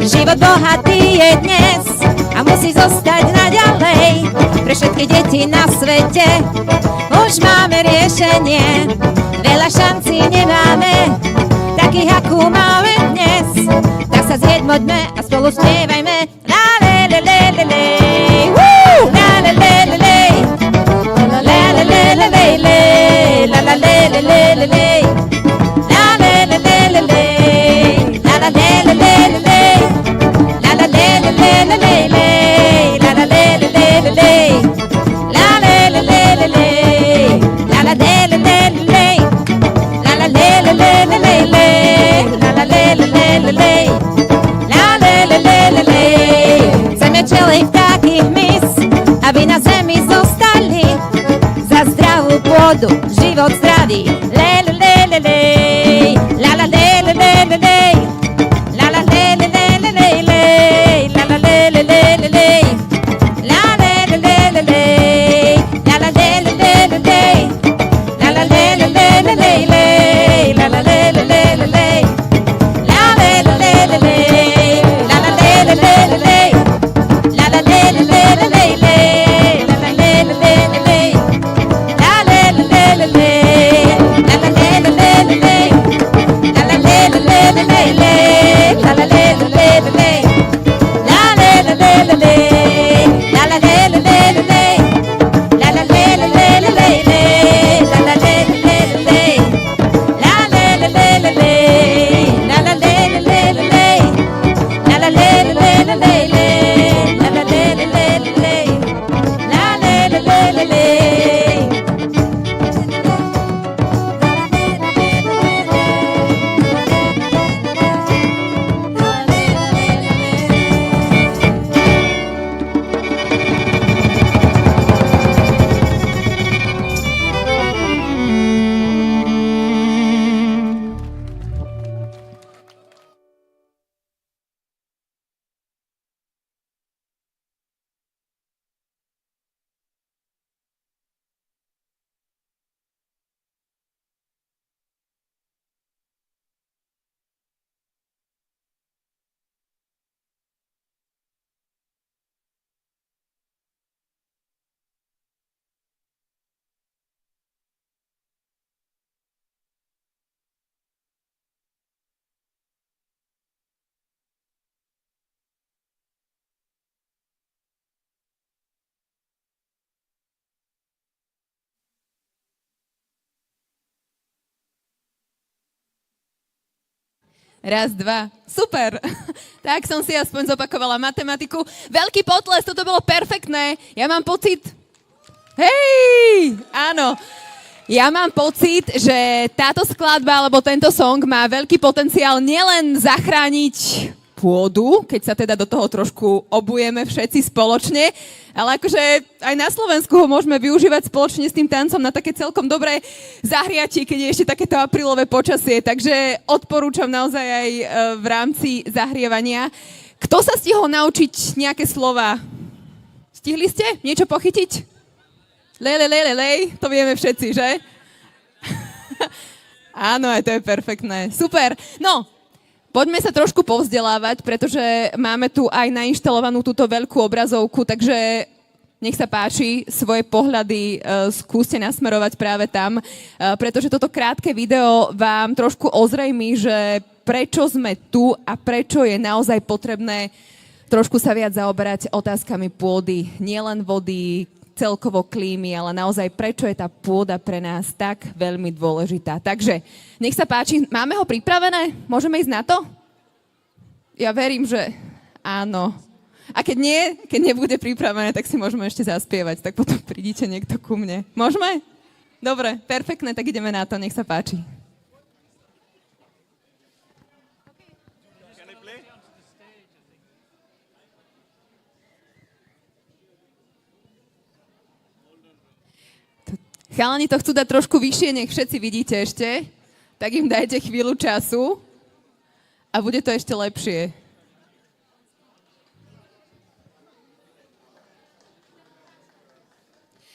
Život bohatý je dnes a musí zostať naďalej. Pre všetky deti na svete už máme riešenie. Veľa šancí nemáme, takých akú máme dnes. Tak sa zjednoťme a spolu spievajme. La le le le le le. La le le le le. La le le le le le. La la le le le le le. La le le le le le. La la le le le le le. La la le le le le le. La la le le le le le. La le le le le le. La la le le le le le. La la le le le le le. La la le le le le le. La le le le le le. Chceme čeliť takých mis, aby na zemi zostali. Za zdravú pôdu, život zdravý. Le le le le le. La la le le le le le. La la le le le le le le. La la le le le le le. La le le le le le. La la le le le le le. La la le le le le le le. La la le le le le le. La le le le le le. La la le le le le le. La la le le le le le. La la le le le le le. La le le le le le. La la le le le le le. La la le le le le le. La la le le le le le. La le le le le le. La la le le le le le. La la le le le le le. La la le le le le le. La le le le le le. La la le le le le le. La la le le le le le. La la le le le le le. La le le le le le. Raz, dva. Super. Tak som si aspoň zopakovala matematiku. Veľký potles, toto bolo perfektné. Ja mám pocit... Hej! Áno. Ja mám pocit, že táto skladba, alebo tento song má veľký potenciál nielen zachrániť pôdu, keď sa teda do toho trošku obujeme všetci spoločne, ale akože aj na Slovensku ho môžeme využívať spoločne s tým tancom na také celkom dobré zahriatie, keď je ešte takéto aprílové počasie, takže odporúčam naozaj aj v rámci zahrievania. Kto sa stihol naučiť nejaké slova? Stihli ste niečo pochytiť? Lej, to vieme všetci, že? Áno, aj to je perfektné. Super. No, poďme sa trošku povzdelávať, pretože máme tu aj nainštalovanú túto veľkú obrazovku, takže nech sa páči, svoje pohľady skúste nasmerovať práve tam, pretože toto krátke video vám trošku ozrejmí, že prečo sme tu a prečo je naozaj potrebné trošku sa viac zaoberať otázkami pôdy, nielen vody, celkovo klímy, ale naozaj prečo je tá pôda pre nás tak veľmi dôležitá. Takže nech sa páči, máme ho pripravené? Môžeme ísť na to? Ja verím, že áno. A keď nebude pripravené, tak si môžeme ešte zaspievať, tak potom prídite niekto ku mne. Môžeme? Dobre, perfektné, tak ideme na to, nech sa páči. Chalani to chcú dať trošku vyššie, nech všetci vidíte ešte, tak im dajte chvíľu času a bude to ešte lepšie.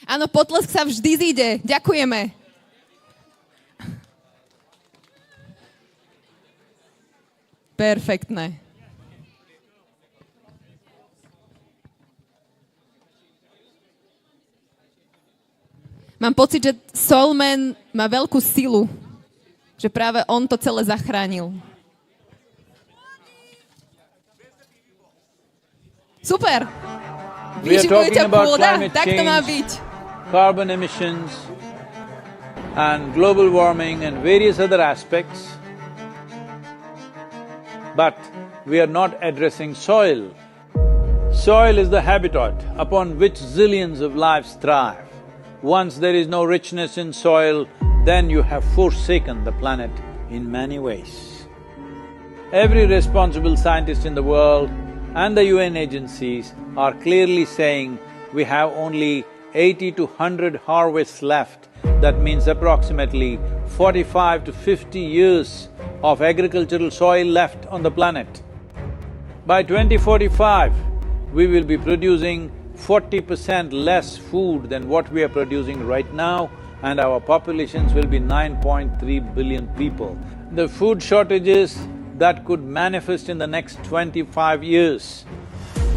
Áno, potlesk sa vždy zíde. Ďakujeme. Perfektné. Mám pocit, že Soulman má veľkú silu, že práve on to celé zachránil. Super! Vyživuje ťa pôda, tak to má byť. Carbon emissions and global warming and various other aspects, but we are not addressing soil. Soil is the habitat upon which zillions of lives thrive. Once there is no richness in soil, then you have forsaken the planet in many ways. Every responsible scientist in the world and the UN agencies are clearly saying we have only 80 to 100 harvests left. That means approximately 45 to 50 years of agricultural soil left on the planet. By 2045, we will be producing 40% less food than what we are producing right now, and our populations will be 9.3 billion people. The food shortages that could manifest in the next 25 years,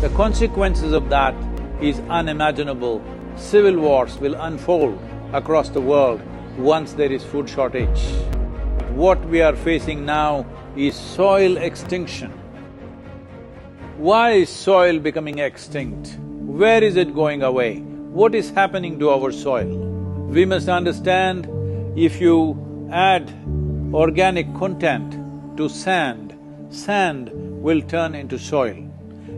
the consequences of that is unimaginable. Civil wars will unfold across the world once there is food shortage. What we are facing now is soil extinction. Why is soil becoming extinct? Where is it going away? What is happening to our soil? We must understand, if you add organic content to sand, sand will turn into soil.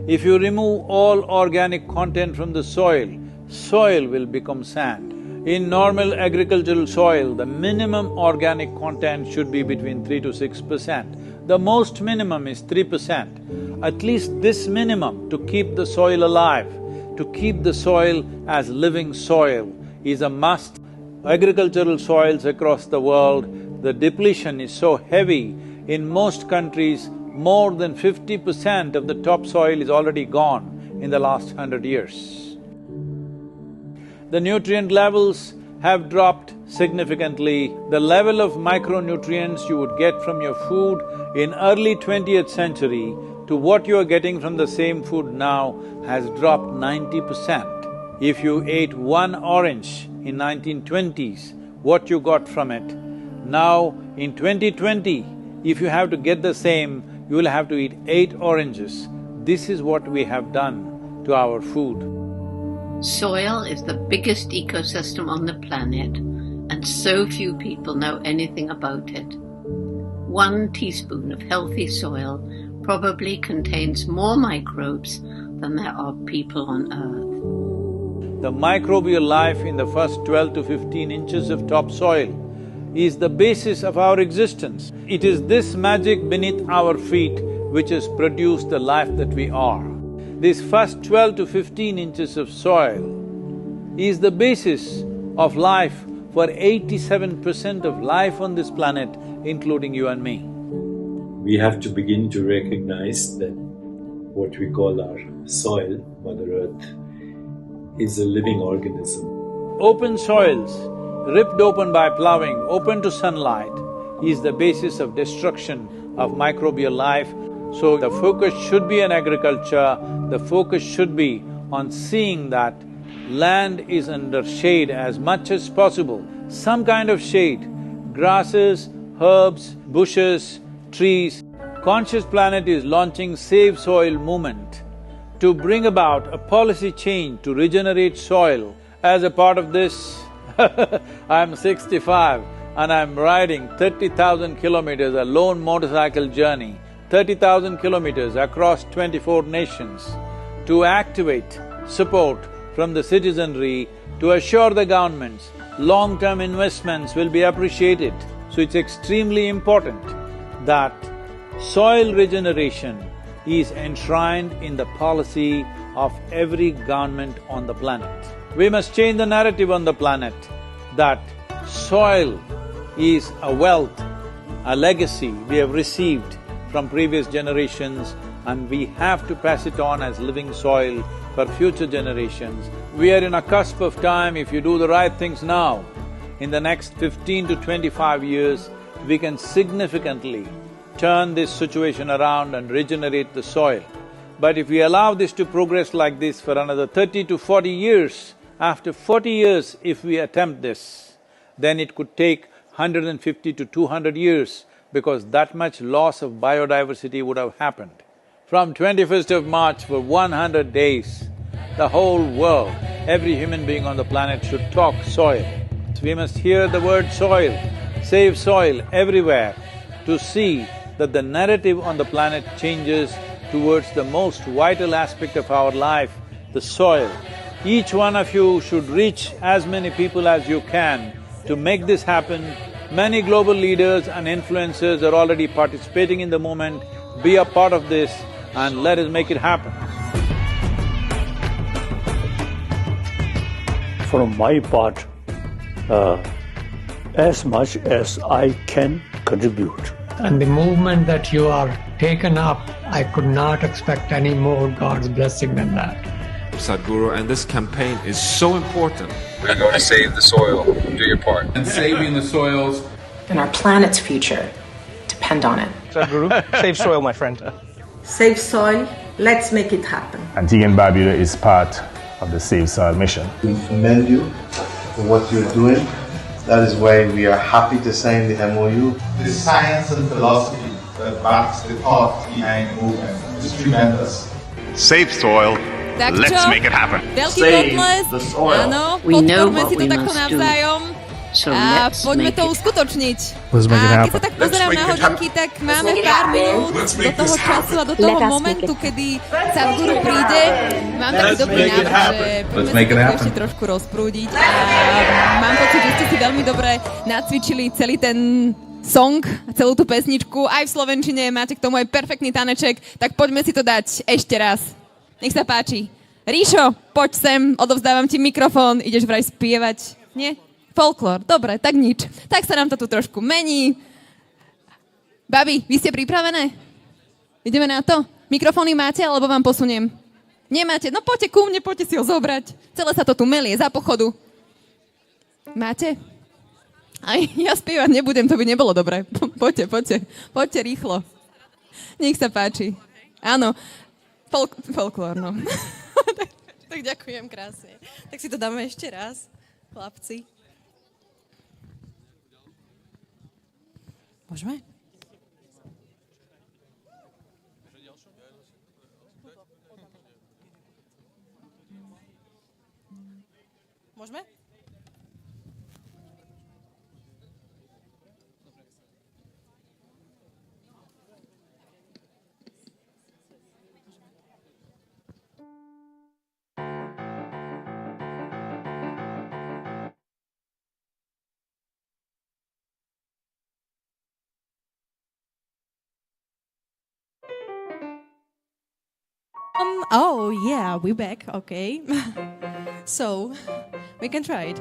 If you remove all organic content from the soil, soil will become sand. In normal agricultural soil, the minimum organic content should be between 3 to 6%. The most minimum is 3%. At least this minimum to keep the soil alive, to keep the soil as living soil is a must. Agricultural soils across the world, the depletion is so heavy, in most countries, more than 50% of the topsoil is already gone in the last 100 years. The nutrient levels have dropped significantly. The level of micronutrients you would get from your food in early 20th century to what you are getting from the same food now has dropped 90%. If you ate one orange in 1920s, what you got from it, now in 2020, if you have to get the same, you will have to eat 8 oranges. This is what we have done to our food. Soil is the biggest ecosystem on the planet, and so few people know anything about it. 1 teaspoon of healthy soil probably contains more microbes than there are people on Earth. The microbial life in the first 12 to 15 inches of topsoil is the basis of our existence. It is this magic beneath our feet which has produced the life that we are. This first 12 to 15 inches of soil is the basis of life for 87% of life on this planet, including you and me. We have to begin to recognize that what we call our soil, Mother Earth, is a living organism. Open soils, ripped open by ploughing, open to sunlight, is the basis of destruction of microbial life. So the focus should be on agriculture, the focus should be on seeing that land is under shade as much as possible, some kind of shade, grasses, herbs, bushes, trees. Conscious Planet is launching Save Soil movement to bring about a policy change to regenerate soil. As a part of this, I'm 65 and I'm riding 30,000 kilometers, a lone motorcycle journey, 30,000 kilometers across 24 nations to activate support from the citizenry to assure the governments long-term investments will be appreciated. So it's extremely important that soil regeneration is enshrined in the policy of every government on the planet. We must change the narrative on the planet that soil is a wealth, a legacy we have received from previous generations, and we have to pass it on as living soil for future generations. We are in a cusp of time. If you do the right things now, in the next 15 to 25 years, we can significantly turn this situation around and regenerate the soil. But if we allow this to progress like this for another 30 to 40 years, after 40 years if we attempt this, then it could take 150 to 200 years because that much loss of biodiversity would have happened. From 21st of March for 100 days, the whole world, every human being on the planet should talk soil. We must hear the word soil, save soil everywhere to see that the narrative on the planet changes towards the most vital aspect of our life, the soil. Each one of you should reach as many people as you can to make this happen. Many global leaders and influencers are already participating in the movement. Be a part of this and let us make it happen. From my part, as much as I can contribute. And the movement that you are taken up, I could not expect any more God's blessing than that. Sadhguru, and this campaign is so important. We're going to save the soil. Do your part. And saving the soils. And our planet's future depend on it. Sadhguru, save soil, my friend. Save soil, let's make it happen. Antigua and Barbuda is part of the Save Soil mission. We commend you for what you're doing. That is why we are happy to sign the MOU. The science and philosophy that backs the thought behind the movement is tremendous. Save soil, let's make it happen. Save the soil. Áno, podporme si to takto navzájom. A poďme to uskutočniť. A keď sa tak pozerám na hodinky, tak máme pár minút do toho času a do toho momentu, kedy Sadhguru príde. Mám taký dobrý návrh, že poďme si to ešte trošku rozprúdiť. A mám pocit, že ste si veľmi dobre nacvičili celý ten song, celú tú pesničku. Aj v slovenčine máte k tomu aj perfektný taneček, tak poďme si to dať ešte raz. Nech sa páči. Ríšo, poď sem, odovzdávam ti mikrofón, ideš vraj spievať. Nie? Folklór, dobre, tak nič. Tak sa nám to tu trošku mení. Babi, vy ste pripravené? Ideme na to? Mikrofóny máte, alebo vám posuniem? Nemáte? No poďte ku mne, poďte si ho zobrať. Celé sa to tu melie za pochodu. Máte? Aj ja spievať nebudem, to by nebolo dobré. Poďte rýchlo. Nech sa páči. Áno, folklór, no. tak ďakujem krásne. Tak si to dáme ešte raz, chlapci. Môžeme? Môžeme? Oh, yeah, we're back, okay. So, we can try it.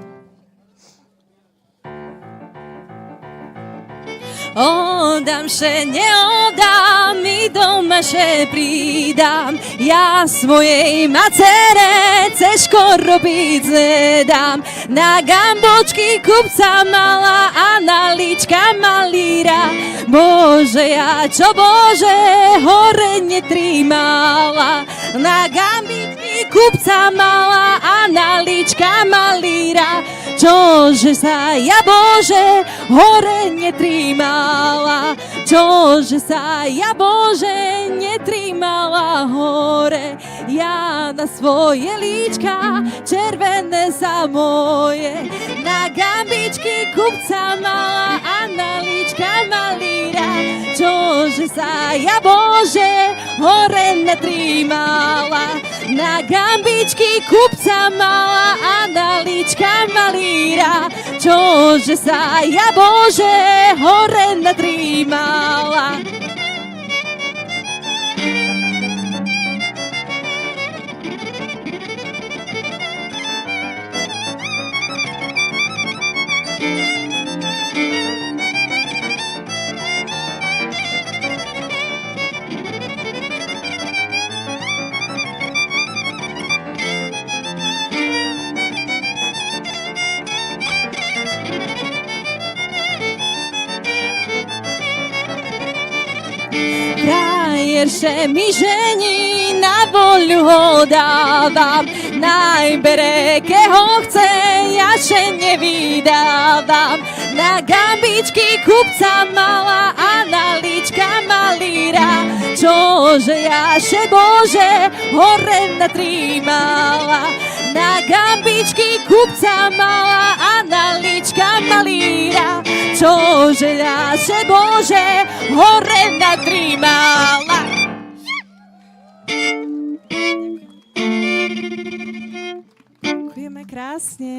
Oddam się, nie oddam i doma się pridam. Ja swojej macerece škoropic nedám. Na gambočky kupca mala a na líčka malíra. Bože, ja čo Bože, hore netrímala. Na gambičky kupca mala a na líčka malíra. Čože sa ja Bože, hore netrímala. Čože sa ja Bože, netrímala hore. Ja na svoje líčka, červené za moje. Na gambičky kupca mala a na líčka malíra. Čože sa ja Bože, hore netrímala. Na gambičky kupca mala a na líčka malíra, čože sa ja Bože hore natrímala. Frajerše mi žení, na voľu ho dávam, najbere, keho chce, ja še nevydávam. Na gambičky kupca mala a na líčka malíra, čože ja še Bože hore natrímala. Na gambičky kupca mala a na líčka malíra, čože ja še Bože hore natrímala. Ďakujeme krásne.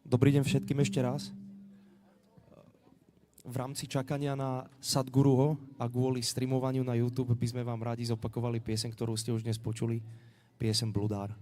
Dobrý deň všetkým ešte raz. V rámci čakania na Sadhguruho a kvôli streamovaniu na YouTube by sme vám radi zopakovali pieseň, ktorú ste už dnes počuli, pieseň Bludár.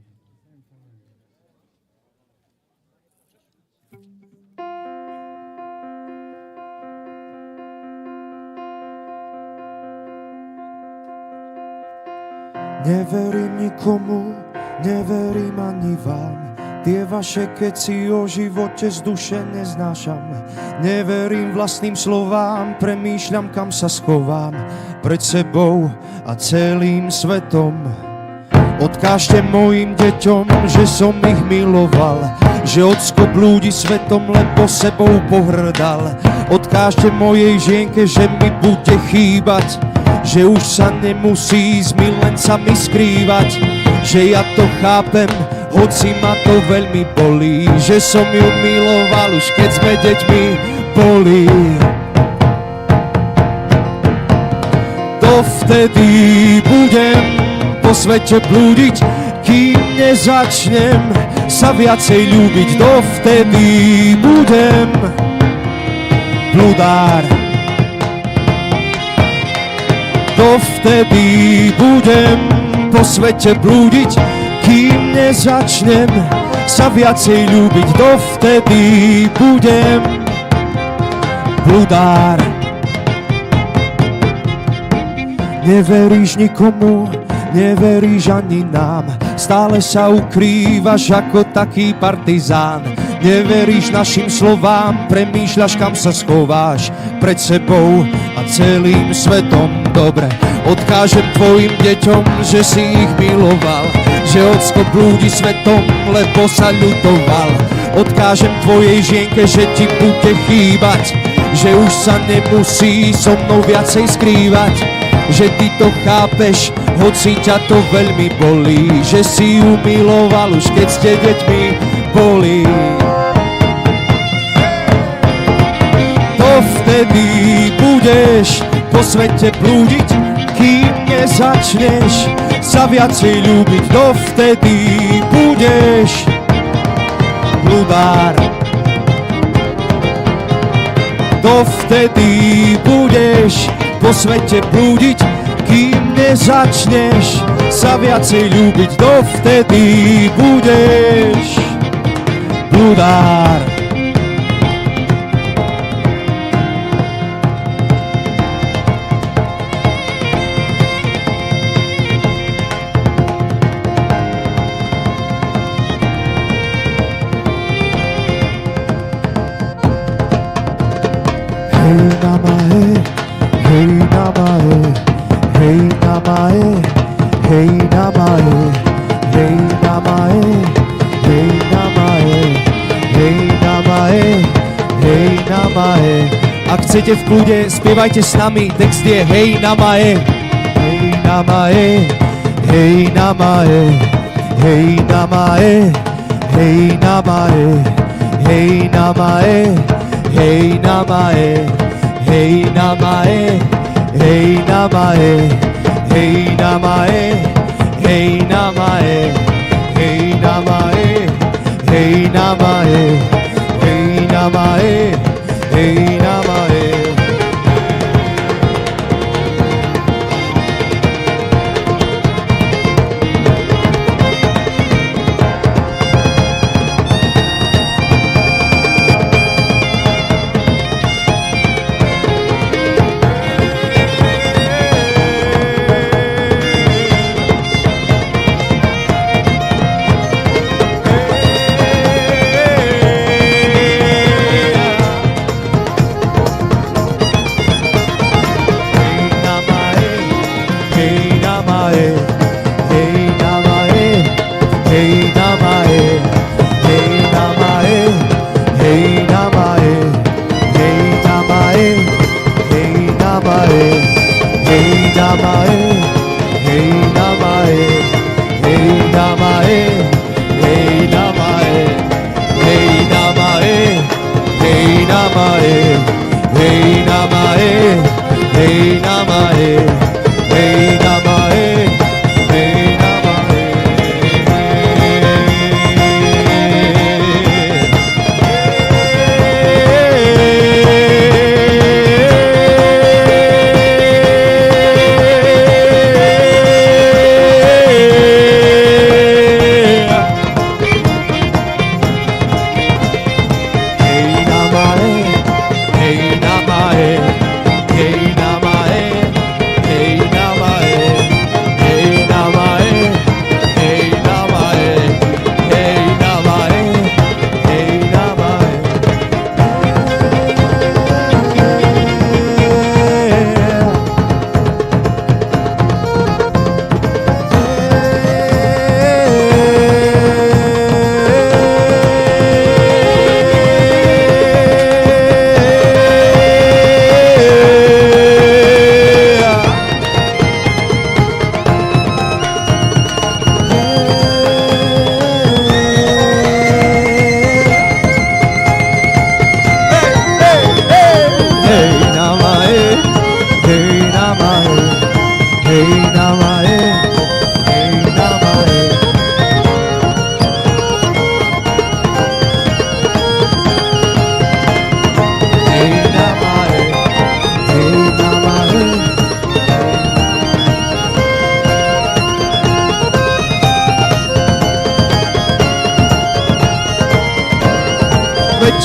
Neverím nikomu, neverím ani vám. Tie vaše keci o živote z duše neznášam. Neverím vlastným slovám, premýšľam, kam sa schovám. Pred sebou a celým svetom. Odkážte mojim deťom, že som ich miloval, že ocko blúdi svetom, lebo sebou pohrdal. Odkážte mojej žienke, že mi bude chýbať, že už sa nemusí s milencami skrývať, že ja to chápem, hoci ma to veľmi bolí, že som ju miloval už keď sme deťmi boli. Dovtedy budem po svete blúdiť, kým nezačnem sa viacej ľúbiť. Dovtedy budem bludár. Dovtedy budem po svete blúdiť, kým nezačnem sa viacej ľúbiť. Dovtedy budem bludár. Neveríš nikomu, neveríš ani nám, stále sa ukrývaš ako taký partizán. Neveríš našim slovám, premýšľaš, kam sa schováš, pred sebou a celým svetom. Dobre, odkážem tvojim deťom, že si ich miloval, že ocko blúdi svetom, lebo sa ľutoval. Odkážem tvojej žienke, že ti bude chýbať, že už sa nemusí so mnou viacej skrývať, že ty to chápeš, hoci ťa to veľmi bolí, že si ju miloval už keď ste deťmi boli. Dovtedy budeš po svete blúdiť, kým nezačneš sa viacej ľúbiť. Dovtedy budeš bludár. Dovtedy budeš po svete blúdiť, kým nezačneš sa viacej ľúbiť. Dovtedy budeš bludár. Ak chcete v kľude, spievajte s nami, text je hej namae, hej namae, hej namae, hej namae, hej namae, hej namae, Hej namae, hej namae, hej namae, hej namae, hej namae, hej namae, hej namae, hej namae, hej namae.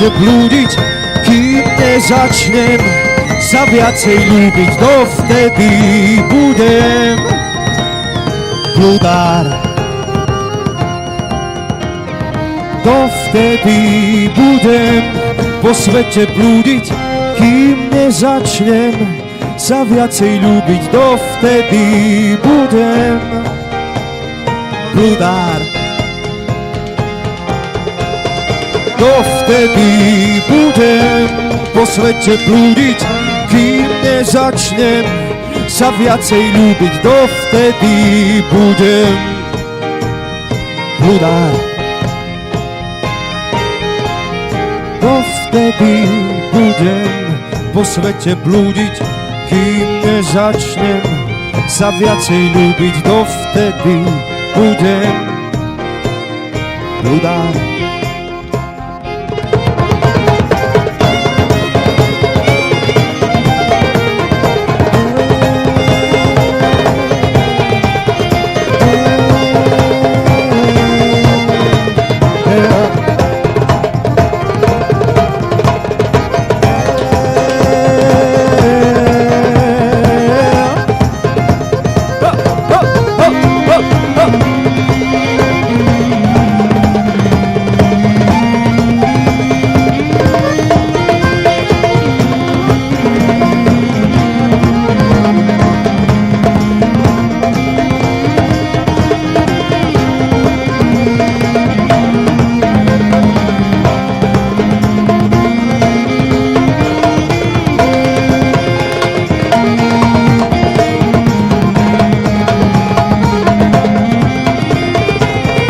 Blúdiť, kým nezačnem sa viacej ľúbiť, dovtedy budem bludár. Dovtedy budem po svete blúdiť, kým nezačnem sa viacej ľúbiť, dovtedy budem bludár. Dovtedy budem po svete blúdiť, kým nezačnem sa viacej ľúbiť, dovtedy budem bludár. Dovtedy budem po svete blúdiť, kým nezačnem sa viacej ľúbiť, dovtedy budem bludár.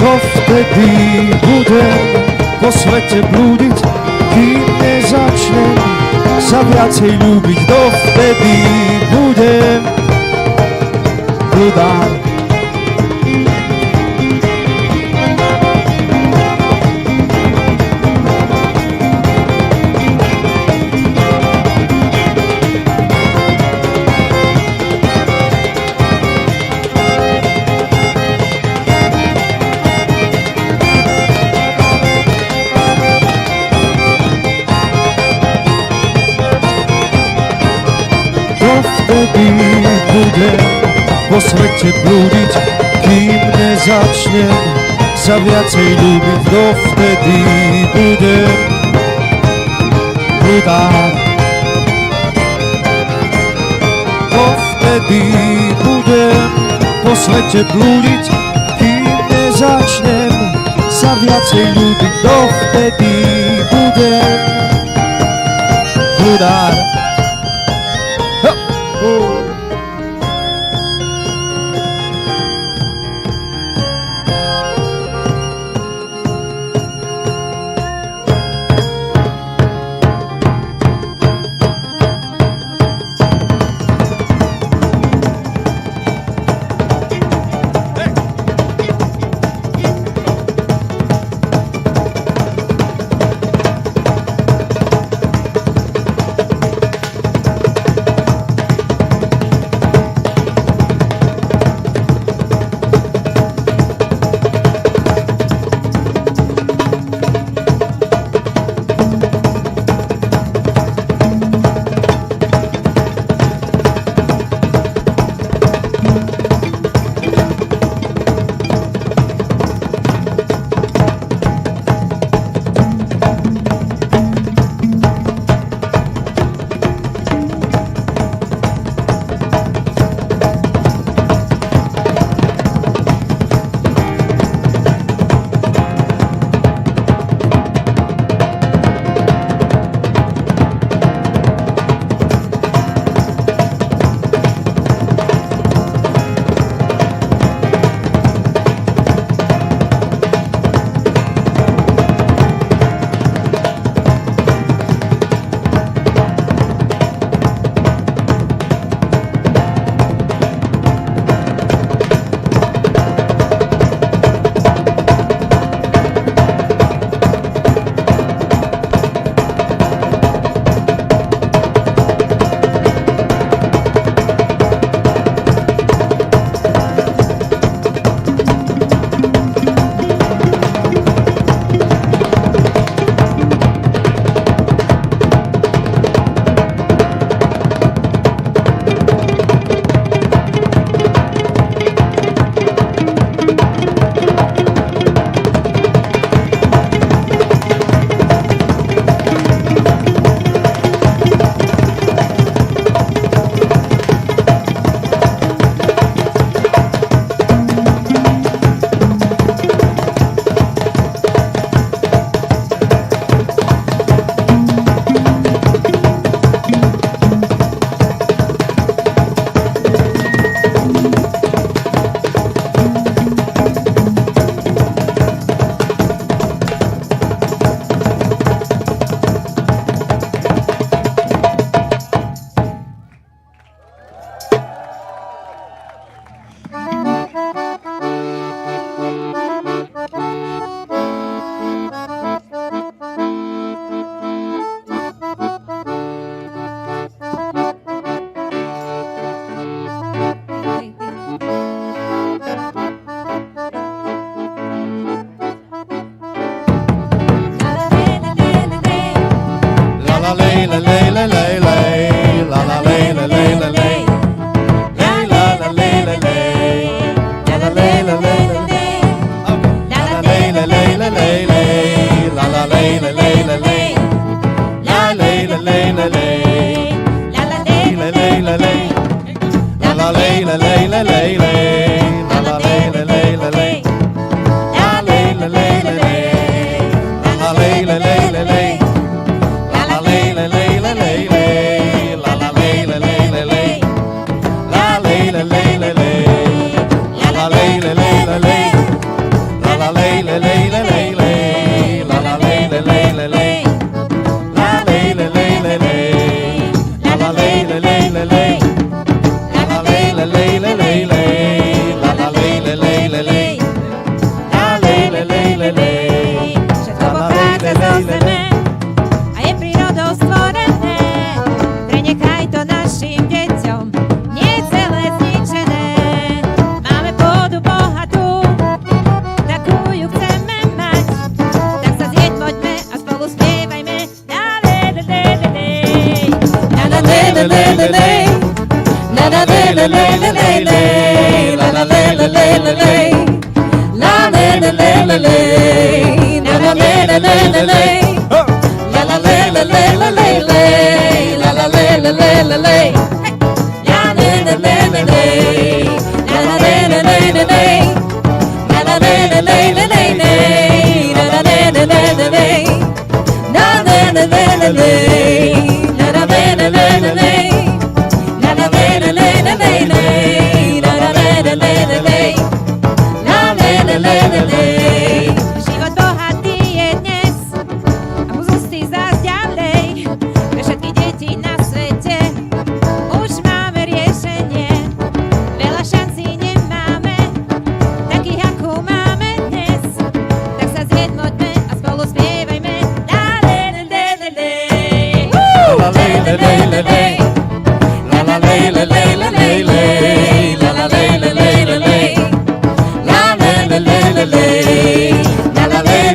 Dovtedy budem po svete blúdiť, kým nezačnem sa viacej ľúbiť, dovtedy budem bludár. Dovtedy budem po svete blúdiť, kým nezačnem sa viacej ľúbiť, dovtedy budem bludár. Dovtedy budem po svete blúdiť, kým nezačnem sa viacej ľúbiť, dovtedy budem bludár.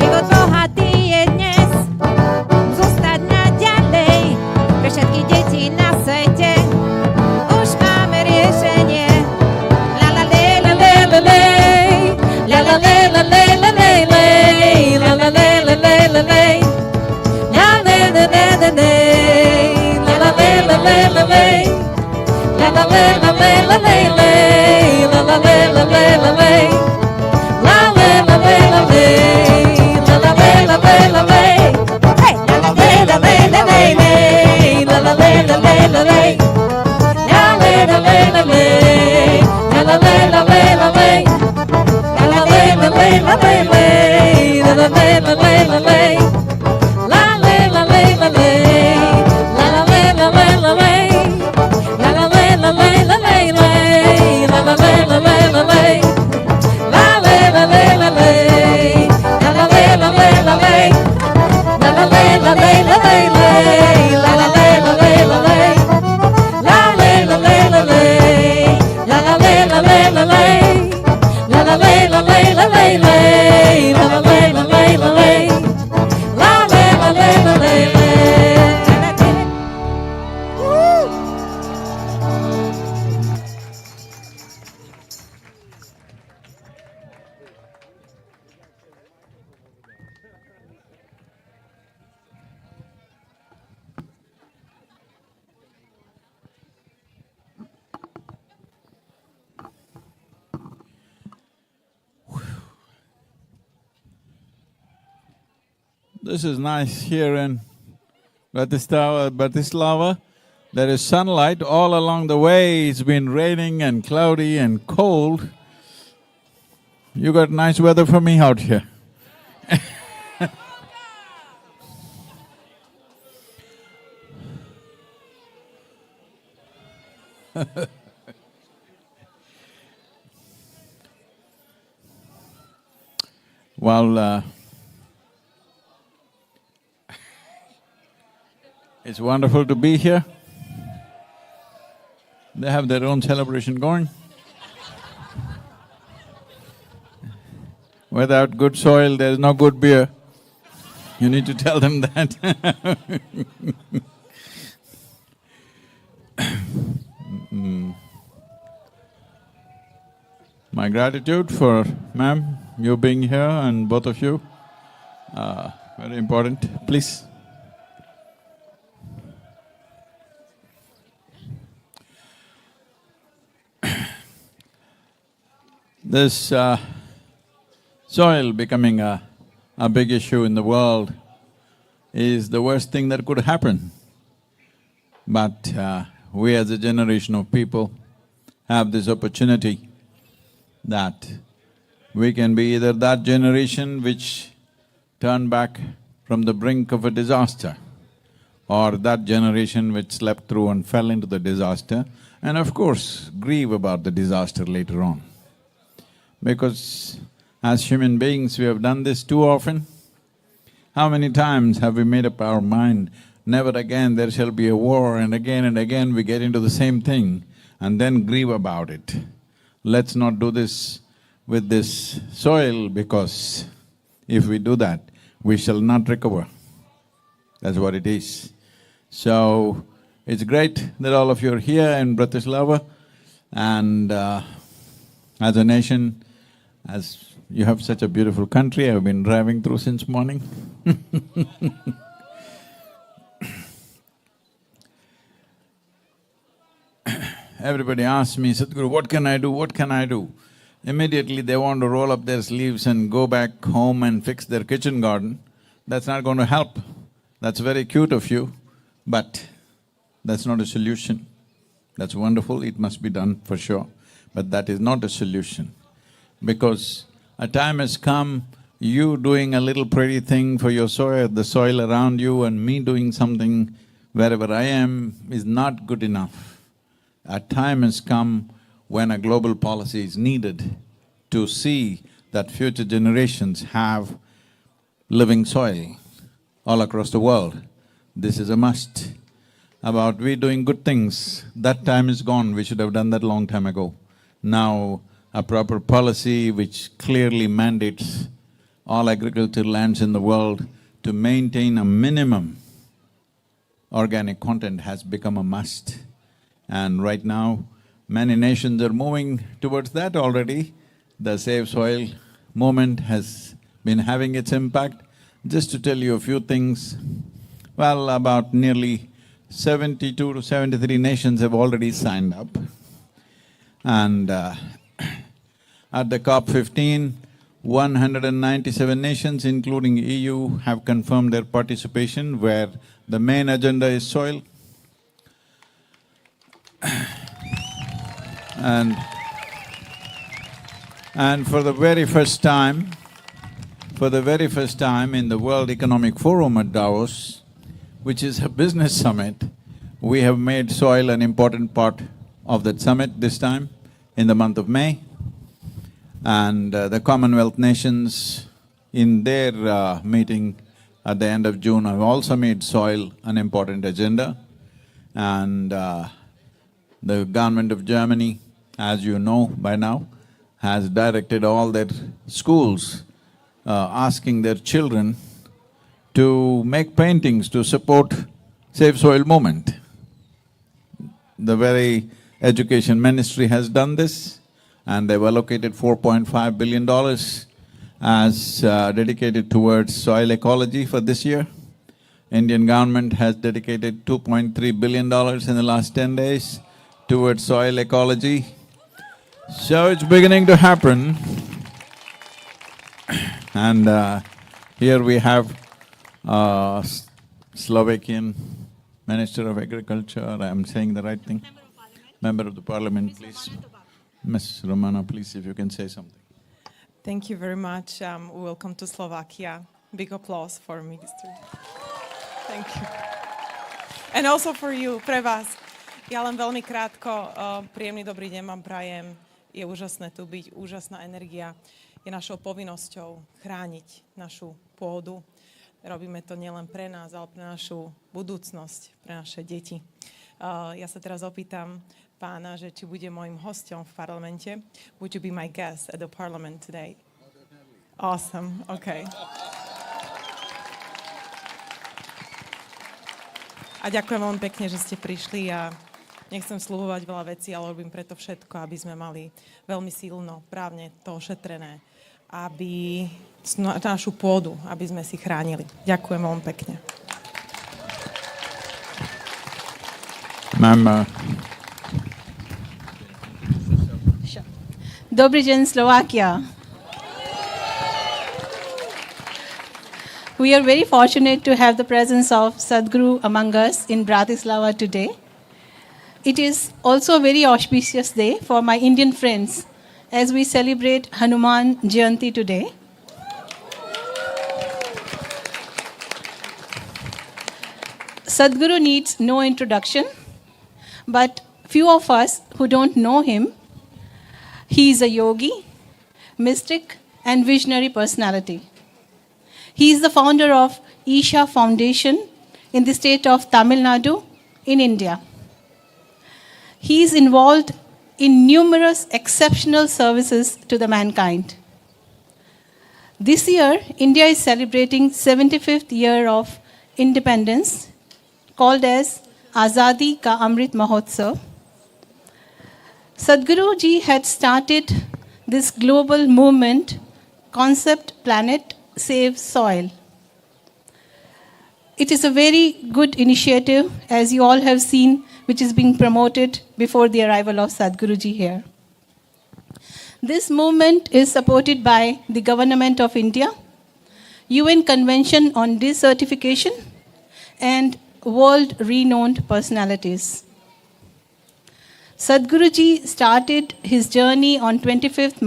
Život bohatý je dnes, zostať naďalej, pre všetky deti na svete už máme riešenie. La la le la le la le, la la le la le la le le, la la le la le la le, la le la le la le, la la le la le la le, la la le la le la le le, la la le la le la le. This is nice here in Bratislava. There is sunlight all along the way. It's been raining and cloudy and cold. You got nice weather for me out here. Well, it's wonderful to be here. They have their own celebration going. Without good soil, there is no good beer. You need to tell them that. My gratitude for ma'am, you being here and both of you. Very important. Please. This soil becoming a big issue in the world is the worst thing that could happen. But we as a generation of people have this opportunity that we can be either that generation which turned back from the brink of a disaster, or that generation which slept through and fell into the disaster, and of course grieve about the disaster later on. Because as human beings, we have done this too often. How many times have we made up our mind, never again there shall be a war, and again we get into the same thing and then grieve about it. Let's not do this with this soil, because if we do that, we shall not recover. That's what it is. So, it's great that all of you are here in Bratislava, and as a nation, as you have such a beautiful country, I've been driving through since morning. Everybody asks me, Sadhguru, what can I do, what can I do? Immediately they want to roll up their sleeves and go back home and fix their kitchen garden. That's not going to help. That's very cute of you, but that's not a solution. That's wonderful, it must be done for sure, but that is not a solution. Because a time has come, you doing a little pretty thing for your soil, the soil around you, and me doing something wherever I am is not good enough. A time has come when a global policy is needed to see that future generations have living soil all across the world. This is a must. About we doing good things, that time is gone, we should have done that long time ago. Now, a proper policy which clearly mandates all agricultural lands in the world to maintain a minimum organic content has become a must. And right now, many nations are moving towards that already. The Save Soil movement has been having its impact. Just to tell you a few things, well, about nearly 72 to 73 nations have already signed up. And at the COP15, 197 nations, including EU, have confirmed their participation, where the main agenda is soil. And for the very first time in the World Economic Forum at Davos, which is a business summit, we have made soil an important part of that summit this time, in the month of May. And the Commonwealth nations, in their meeting at the end of June, have also made soil an important agenda. And the government of Germany, as you know by now, has directed all their schools asking their children to make paintings to support Save Soil movement. The very education ministry has done this, and they've allocated $4.5 billion as dedicated towards soil ecology for this year. Indian government has dedicated $2.3 billion in the last 10 days towards soil ecology. So it's beginning to happen. And here we have Slovakian Minister of Agriculture, I'm saying the right thing? Member of the Parliament, please. Ms. Romana, please, if you can say something. Thank you very much. Welcome to Slovakia. Big applause for Minister. Thank you. And also for you, pre vás. Ja len veľmi krátko, príjemný dobrý deň vám prajem. Je úžasné tu byť, úžasná energia. Je našou povinnosťou chrániť našu pôdu. Robíme to nielen pre nás, ale pre našu budúcnosť, pre naše deti. Ja sa teraz opýtam pána, že či bude môjim hosťom v parlamente. Would you be my guest at the parliament today? Awesome, okay. A ďakujem veľmi pekne, že ste prišli a nechcem sľubovať veľa vecí, ale robím preto všetko, aby sme mali veľmi silno, právne to ošetrené, aby našu pôdu, aby sme si chránili. Ďakujem veľmi pekne. Ma'am, Dobrý deň, Slovakia. We are very fortunate to have the presence of Sadhguru among us in Bratislava today. It is also a very auspicious day for my Indian friends as we celebrate Hanuman Jayanti today. Sadhguru needs no introduction, but few of us who don't know him, he is a yogi, mystic, and visionary personality. He is the founder of Isha Foundation in the state of Tamil Nadu in India. He is involved in numerous exceptional services to the mankind. This year, India is celebrating 75th year of independence, called as Azadi Ka Amrit Mahotsav. Sadhguru ji had started this global movement, Concept Planet Save Soil. It is a very good initiative, as you all have seen, which is being promoted before the arrival of Sadhguru ji here. This movement is supported by the Government of India, UN Convention on Desertification, and world-renowned personalities. Sadhguru ji started his journey on 21st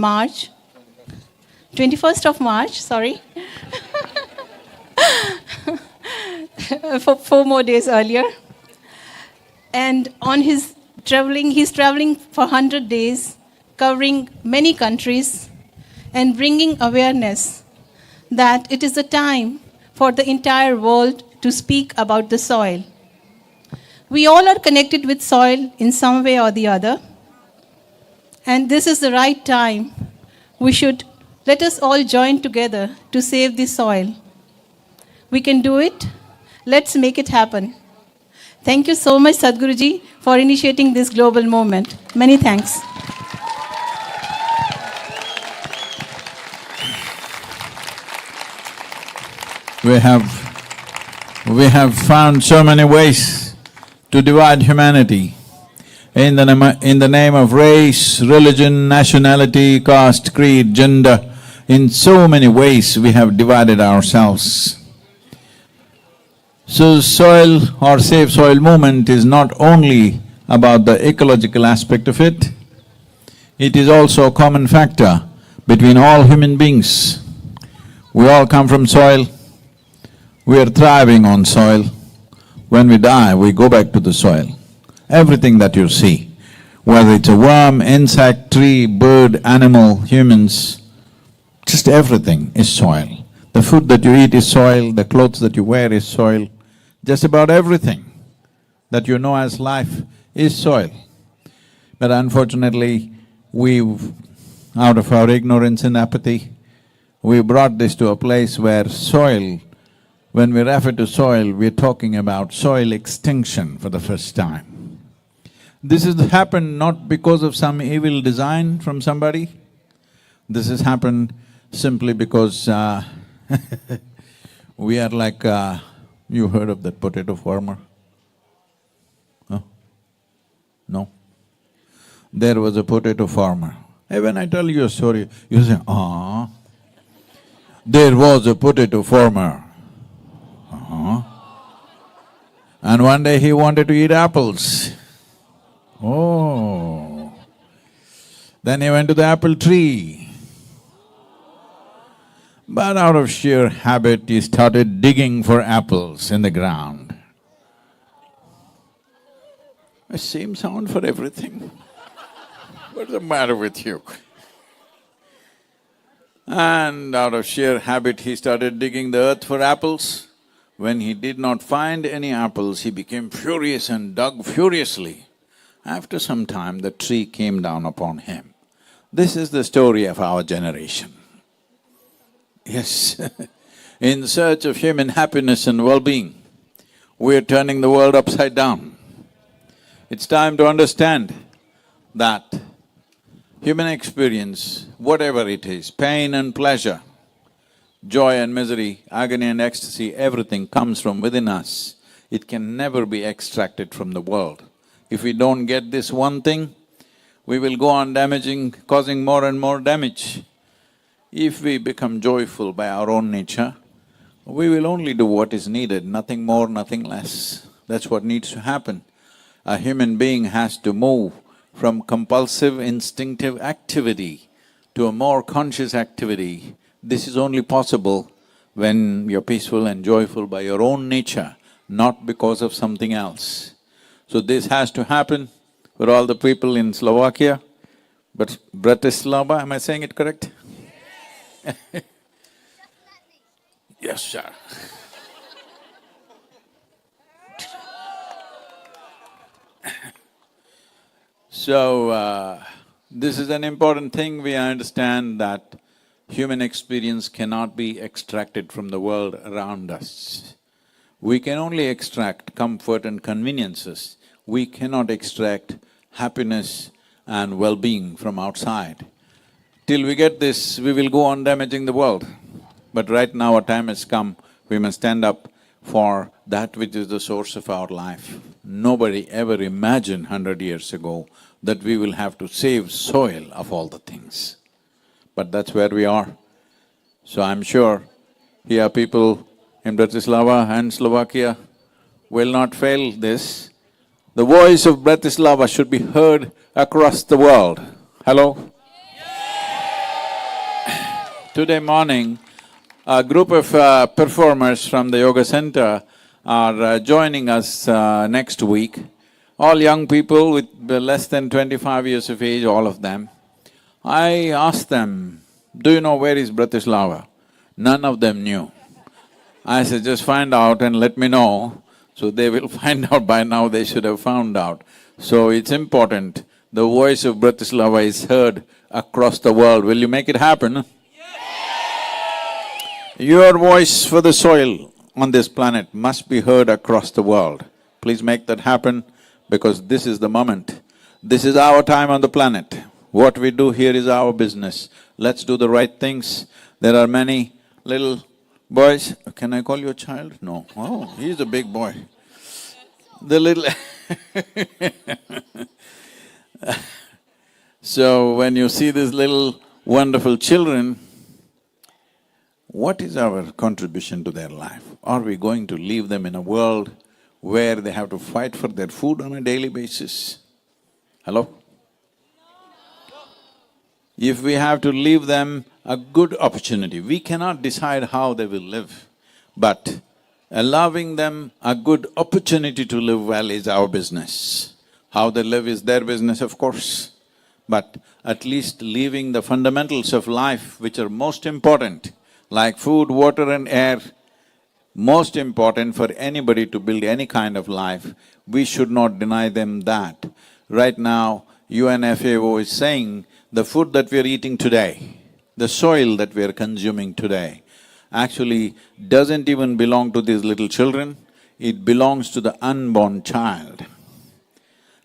of March, sorry, 4 more days earlier. And on his traveling, he's traveling for 100 days, covering many countries and bringing awareness that it is the time for the entire world to speak about the soil. We all are connected with soil in some way or the other. And this is the right time. Let us all join together to save the soil. We can do it. Let's make it happen. Thank you so much, Sadhguru ji, for initiating this global movement. Many thanks. We have found so many ways to divide humanity in the name of race, religion, nationality, caste, creed, gender. In so many ways we have divided ourselves. So soil or Save Soil movement is not only about the ecological aspect of it, it is also a common factor between all human beings. We all come from soil, we are thriving on soil. When we die, we go back to the soil. Everything that you see, whether it's a worm, insect, tree, bird, animal, humans, just everything is soil. The food that you eat is soil, the clothes that you wear is soil. Just about everything that you know as life is soil. But unfortunately, out of our ignorance and apathy, we brought this to a place where soil, when we refer to soil, we're talking about soil extinction for the first time. This has happened not because of some evil design from somebody, this has happened simply because we are like… you heard of that potato farmer? Huh? No? There was a potato farmer. Hey, when I tell you a story, you say, there was a potato farmer. And one day he wanted to eat apples. Oh. Then he went to the apple tree. But out of sheer habit, he started digging for apples in the ground. Same sound for everything. What's the matter with you? And out of sheer habit, he started digging the earth for apples. When he did not find any apples, he became furious and dug furiously. After some time, the tree came down upon him. This is the story of our generation. Yes, in search of human happiness and well-being, we are turning the world upside down. It's time to understand that human experience, whatever it is, pain and pleasure, joy and misery, agony and ecstasy, everything comes from within us. It can never be extracted from the world. If we don't get this one thing, we will go on causing more and more damage. If we become joyful by our own nature, we will only do what is needed, nothing more, nothing less. That's what needs to happen. A human being has to move from compulsive, instinctive activity to a more conscious activity. This is only possible when you're peaceful and joyful by your own nature, not because of something else. So this has to happen for all the people in Slovakia, but Bratislava, am I saying it correct? Yes, sir. So, this is an important thing. We understand that human experience cannot be extracted from the world around us. We can only extract comfort and conveniences. We cannot extract happiness and well-being from outside. Till we get this, we will go on damaging the world. But right now, our time has come, we must stand up for that which is the source of our life. Nobody ever imagined 100 years ago that we will have to save soil of all the things. But that's where we are. So I'm sure here people in Bratislava and Slovakia will not fail this. The voice of Bratislava should be heard across the world. Hello? Today morning, a group of performers from the yoga center are joining us next week. All young people with less than 25 years of age, all of them. I asked them, do you know where is Bratislava? None of them knew. I said, just find out and let me know. So they will find out. By now they should have found out. So it's important, the voice of Bratislava is heard across the world. Will you make it happen? Your voice for the soil on this planet must be heard across the world. Please make that happen, because this is the moment. This is our time on the planet. What we do here is our business. Let's do the right things. There are many little boys… Can I call you a child? No. Oh, he's a big boy. The little So when you see these little wonderful children, what is our contribution to their life? Are we going to leave them in a world where they have to fight for their food on a daily basis? Hello? If we have to leave them a good opportunity, we cannot decide how they will live, but allowing them a good opportunity to live well is our business. How they live is their business, of course, but at least leaving the fundamentals of life which are most important, like food, water and air, most important for anybody to build any kind of life, we should not deny them that. Right now, UNFAO is saying the food that we are eating today, the soil that we are consuming today, actually doesn't even belong to these little children, it belongs to the unborn child.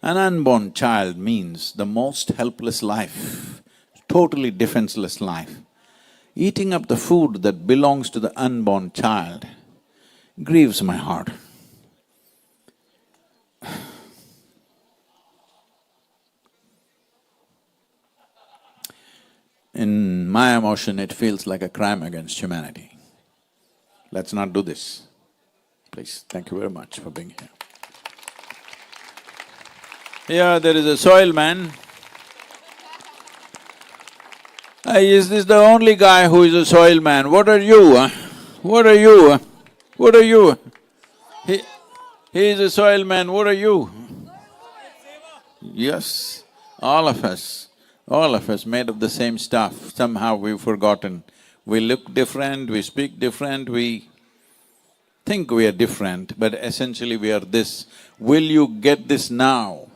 An unborn child means the most helpless life, totally defenseless life. Eating up the food that belongs to the unborn child grieves my heart. In my emotion, it feels like a crime against humanity. Let's not do this. Please, thank you very much for being here. Here there is a soil man. Is this the only guy who is a soil man? What are you, huh? What are you, huh? What are you? He is a soil man, what are you? Yes, all of us made of the same stuff. Somehow we've forgotten. We look different, we speak different, we think we are different, but essentially we are this. Will you get this now?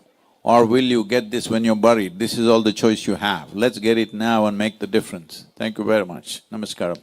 Or will you get this when you're buried? This is all the choice you have. Let's get it now and make the difference. Thank you very much. Namaskaram.